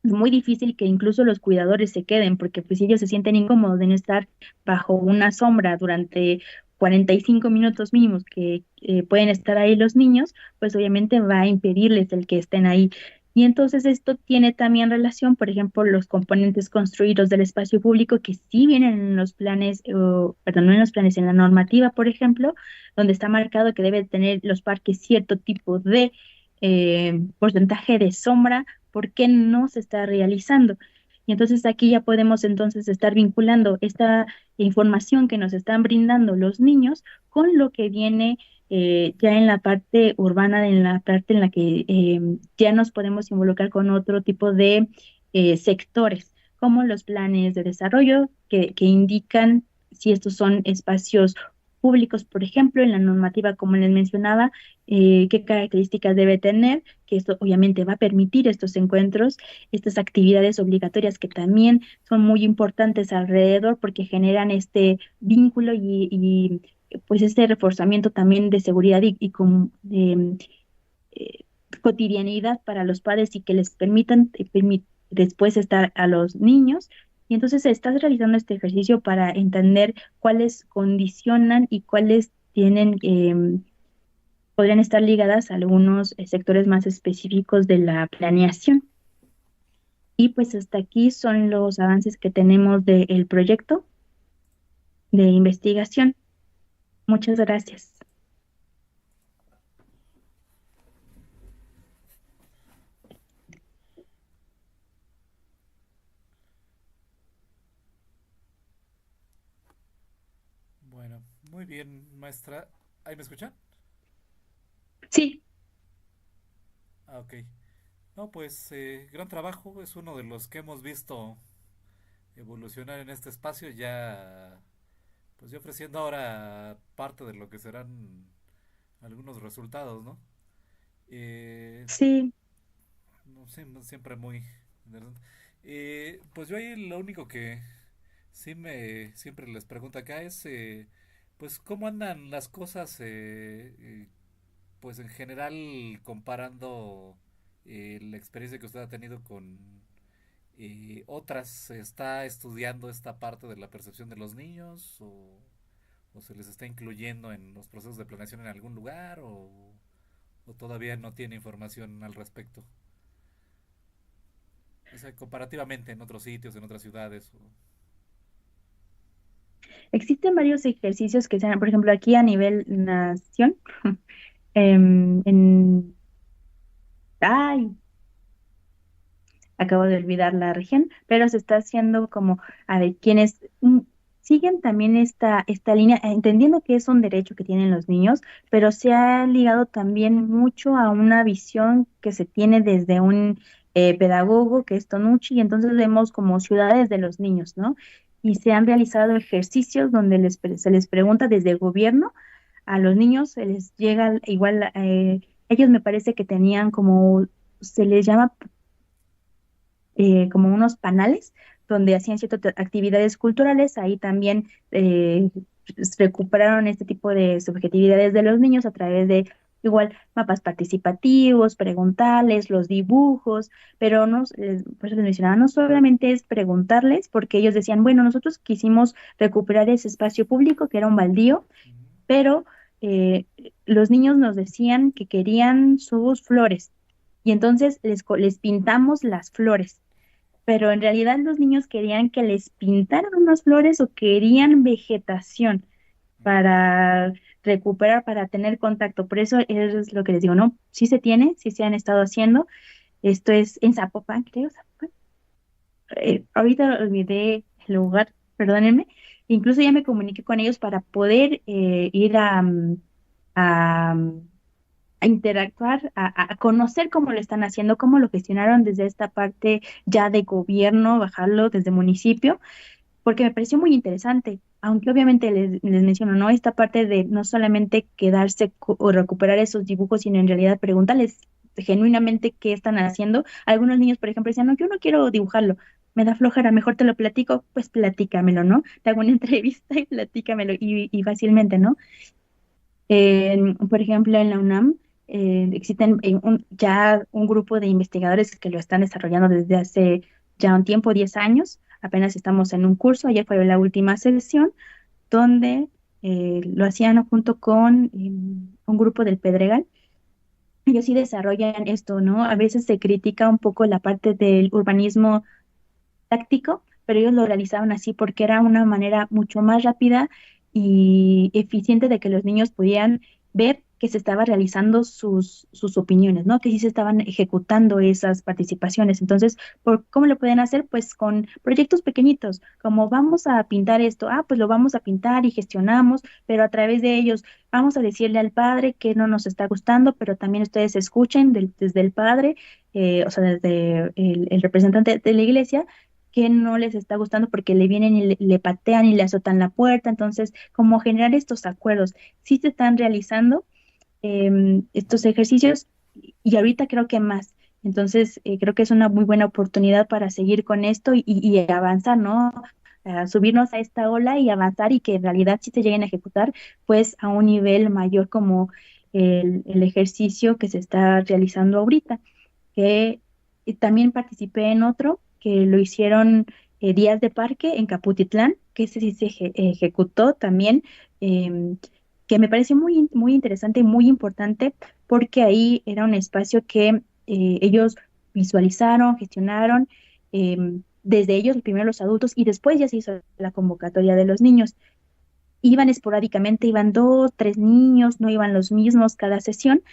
es muy difícil que incluso los cuidadores se queden, porque pues si ellos se sienten incómodos de no estar bajo una sombra durante 45 minutos mínimos que pueden estar ahí los niños, pues obviamente va a impedirles el que estén ahí. Y entonces esto tiene también relación, por ejemplo, los componentes construidos del espacio público que sí vienen en los planes, perdón, no en los planes, en la normativa, por ejemplo, donde está marcado que debe tener los parques cierto tipo de porcentaje de sombra. ¿Por qué no se está realizando? Y entonces aquí ya podemos entonces estar vinculando esta información que nos están brindando los niños con lo que viene ya en la parte urbana, en la parte en la que ya nos podemos involucrar con otro tipo de sectores, como los planes de desarrollo que indican si estos son espacios públicos, por ejemplo, en la normativa, como les mencionaba, qué características debe tener, que esto obviamente va a permitir estos encuentros, estas actividades obligatorias que también son muy importantes alrededor porque generan este vínculo pues este reforzamiento también de seguridad y con eh, cotidianidad para los padres y que les permitan después estar a los niños. Y entonces estás realizando este ejercicio para entender cuáles condicionan y cuáles tienen podrían estar ligadas a algunos sectores más específicos de la planeación. Y pues hasta aquí son los avances que tenemos del proyecto de investigación. Muchas gracias. Bueno, muy bien, maestra. ¿Ahí me escuchan? Sí, Ah, ok. No, pues gran trabajo. Es uno de los que hemos visto evolucionar en este espacio. Ya, pues ya ofreciendo ahora parte de lo que serán algunos resultados, ¿no? Eh, sí. no sé, no siempre muy interesante. Pues yo ahí lo único que siempre les pregunto acá es, pues cómo andan las cosas, pues en general comparando la experiencia que usted ha tenido con otras. ¿Se está estudiando esta parte de la percepción de los niños o se les está incluyendo en los procesos de planeación en algún lugar o todavía no tiene información al respecto? O sea, comparativamente en otros sitios, en otras ciudades. Existen varios ejercicios que se han, por ejemplo, aquí a nivel nación, ay, acabo de olvidar la región, pero se está haciendo como, a ver, quienes siguen también esta línea, entendiendo que es un derecho que tienen los niños, pero se ha ligado también mucho a una visión que se tiene desde un pedagogo que es Tonucci, y entonces vemos como ciudades de los niños, ¿no? Y se han realizado ejercicios donde se les pregunta desde el gobierno a los niños, se les llega igual, ellos me parece que tenían como, se les llama como unos panales donde hacían ciertas actividades culturales. Ahí también recuperaron este tipo de subjetividades de los niños a través de igual mapas participativos, preguntarles, los dibujos, pero no, por eso les mencionaba, no solamente es preguntarles, porque ellos decían, bueno, nosotros quisimos recuperar ese espacio público que era un baldío, Ujú. pero eh, los niños nos decían que querían sus flores y entonces les pintamos las flores, pero en realidad los niños querían que les pintaran unas flores o querían vegetación para recuperar, para tener contacto. Por eso es lo que les digo, ¿no? Sí se tiene, sí se han estado haciendo. Esto es en Zapopan, creo, Zapopan. Ahorita olvidé el lugar, perdónenme. Incluso ya me comuniqué con ellos para poder ir a, a interactuar, a conocer cómo lo están haciendo, cómo lo gestionaron desde esta parte ya de gobierno, bajarlo desde municipio, porque me pareció muy interesante, aunque obviamente les menciono, ¿no? Esta parte de no solamente quedarse o recuperar esos dibujos, sino en realidad preguntarles, genuinamente qué están haciendo. Algunos niños, por ejemplo, decían, no, yo no quiero dibujarlo, me da flojera, mejor te lo platico, pues platícamelo, ¿no? Te hago una entrevista y platícamelo y fácilmente, ¿no? Por ejemplo, en la UNAM existen ya un grupo de investigadores que lo están desarrollando desde hace ya un tiempo, 10 años. Apenas estamos en un curso, ayer fue la última sesión, donde lo hacían junto con un grupo del Pedregal. Ellos sí desarrollan esto, ¿no? A veces se critica un poco la parte del urbanismo táctico, pero ellos lo realizaban así porque era una manera mucho más rápida y eficiente de que los niños pudieran ver que se estaban realizando sus opiniones, ¿no? Que sí se estaban ejecutando esas participaciones. Entonces, ¿cómo lo pueden hacer? Pues con proyectos pequeñitos, como vamos a pintar esto, pues lo vamos a pintar y gestionamos, pero a través de ellos vamos a decirle al padre que no nos está gustando, pero también ustedes escuchen desde el padre, o sea, desde el representante de la iglesia que no les está gustando porque le vienen y le patean y le azotan la puerta. Entonces, como generar estos acuerdos, sí se están realizando estos ejercicios y ahorita creo que más. Entonces, creo que es una muy buena oportunidad para seguir con esto y avanzar, ¿no? Subirnos a esta ola y avanzar y que en realidad sí se lleguen a ejecutar, pues a un nivel mayor como el ejercicio que se está realizando ahorita que también participé en otro que lo hicieron Días de Parque en Caputitlán, que ese sí se ejecutó también, em, que me pareció muy interesante y muy importante porque ahí era un espacio que ellos visualizaron, gestionaron, desde ellos primero los adultos y después ya se hizo la convocatoria de los niños. Iban esporádicamente, iban dos, tres niños, no iban los mismos cada sesión,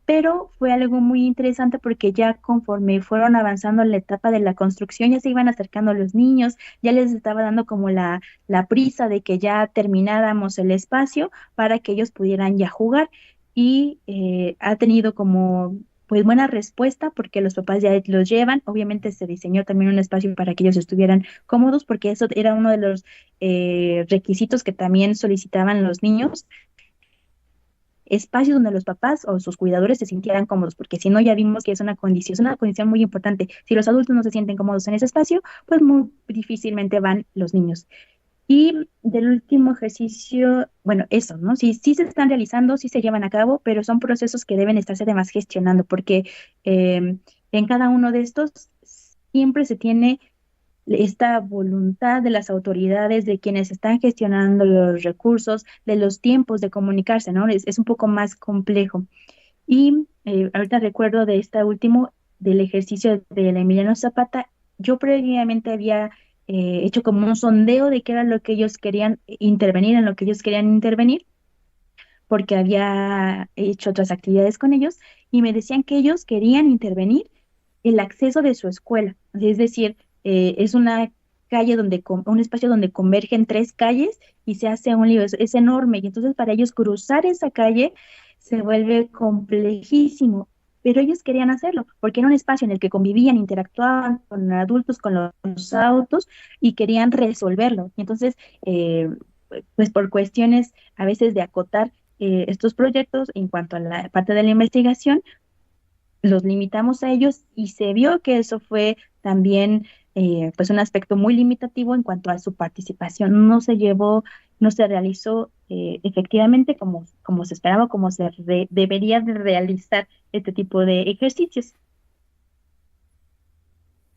pero fue algo muy interesante porque ya conforme fueron avanzando en la etapa de la construcción, ya se iban acercando los niños, ya les estaba dando como la prisa de que ya termináramos el espacio para que ellos pudieran ya jugar y ha tenido como pues buena respuesta porque los papás ya los llevan. Obviamente se diseñó también un espacio para que ellos estuvieran cómodos porque eso era uno de los requisitos que también solicitaban los niños, espacios donde los papás o sus cuidadores se sintieran cómodos, porque si no ya vimos que es una condición muy importante. Si los adultos no se sienten cómodos en ese espacio, pues muy difícilmente van los niños. Y del último ejercicio, bueno, eso, ¿no? Sí, sí se están realizando, sí se llevan a cabo, pero son procesos que deben estarse además gestionando, porque en cada uno de estos siempre se tiene esta voluntad de las autoridades, de quienes están gestionando los recursos, de los tiempos de comunicarse, ¿no? Es un poco más complejo. Y ahorita recuerdo de este último, del ejercicio de la Emiliano Zapata, yo previamente había hecho como un sondeo de qué era lo que ellos querían intervenir, en lo que ellos querían intervenir, porque había hecho otras actividades con ellos, y me decían que ellos querían intervenir el acceso de su escuela. Es decir, es una calle un espacio donde convergen tres calles y se hace un lío, es enorme. Y entonces para ellos cruzar esa calle se vuelve complejísimo. Pero ellos querían hacerlo, porque era un espacio en el que convivían, interactuaban con adultos, con los autos y querían resolverlo. Y entonces, pues por cuestiones a veces de acotar estos proyectos en cuanto a la parte de la investigación, los limitamos a ellos y se vio que eso fue también pues un aspecto muy limitativo en cuanto a su participación. No se llevó, no se realizó efectivamente como se esperaba, como debería de realizar este tipo de ejercicios.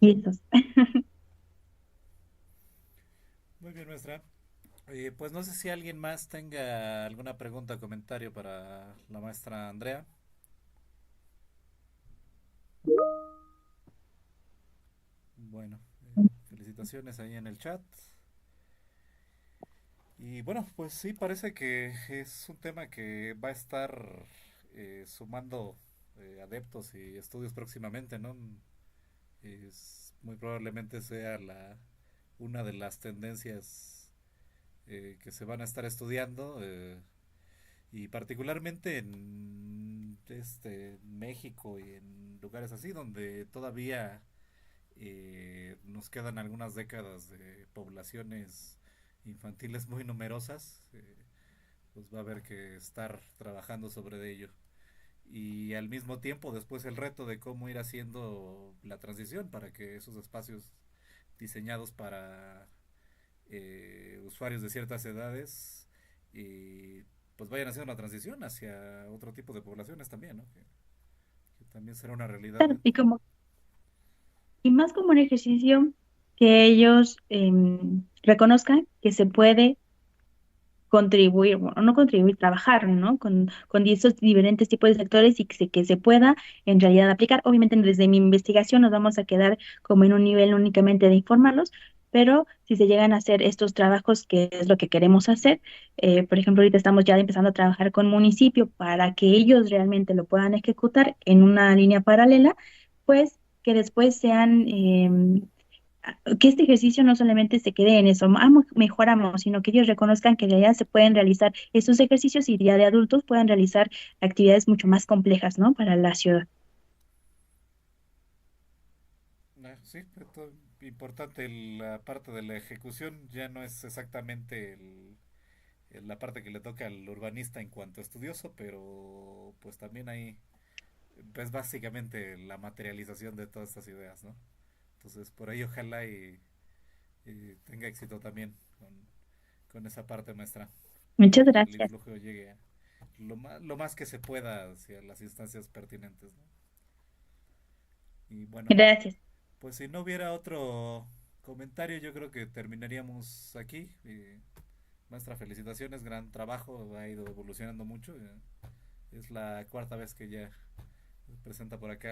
Y eso. Muy bien, maestra. Pues no sé si alguien más tenga alguna pregunta o comentario para la maestra Andrea. Bueno, felicitaciones ahí en el chat. Y bueno, pues sí, parece que es un tema que va a estar sumando adeptos y estudios próximamente, ¿no? Muy probablemente sea una de las tendencias que se van a estar estudiando y particularmente en México y en lugares así donde todavía nos quedan algunas décadas de poblaciones infantiles muy numerosas, pues va a haber que estar trabajando sobre ello. y al mismo tiempo después el reto de cómo ir haciendo la transición para que esos espacios diseñados para usuarios de ciertas edades y pues vayan haciendo una transición hacia otro tipo de poblaciones también, ¿no? Que también será una realidad. Claro, y más como un ejercicio que ellos reconozcan que se puede contribuir, bueno, no contribuir, trabajar, ¿no? Con esos diferentes tipos de sectores y que se pueda en realidad aplicar. Obviamente desde mi investigación nos vamos a quedar como en un nivel únicamente de informarlos, pero si se llegan a hacer estos trabajos, que es lo que queremos hacer, por ejemplo, ahorita estamos ya empezando a trabajar con municipio para que ellos realmente lo puedan ejecutar en una línea paralela, pues que después sean que este ejercicio no solamente se quede en eso, mejoramos, sino que ellos reconozcan que ya se pueden realizar estos ejercicios y ya de adultos puedan realizar actividades mucho más complejas, ¿no? Para la ciudad. Sí, esto, importante la parte de la ejecución ya no es exactamente la parte que le toca al urbanista en cuanto a estudioso, pero pues también hay, pues básicamente la materialización de todas estas ideas, ¿no? Entonces por ahí ojalá y tenga éxito también con esa parte maestra, Muchas que el gracias. influjo llegue a lo más que se pueda hacia las instancias pertinentes, ¿no? Y bueno, Gracias. pues si no hubiera otro comentario, yo creo que terminaríamos aquí. Maestra, felicitaciones, gran trabajo, ha ido evolucionando mucho. Es la cuarta vez que ya se presenta por acá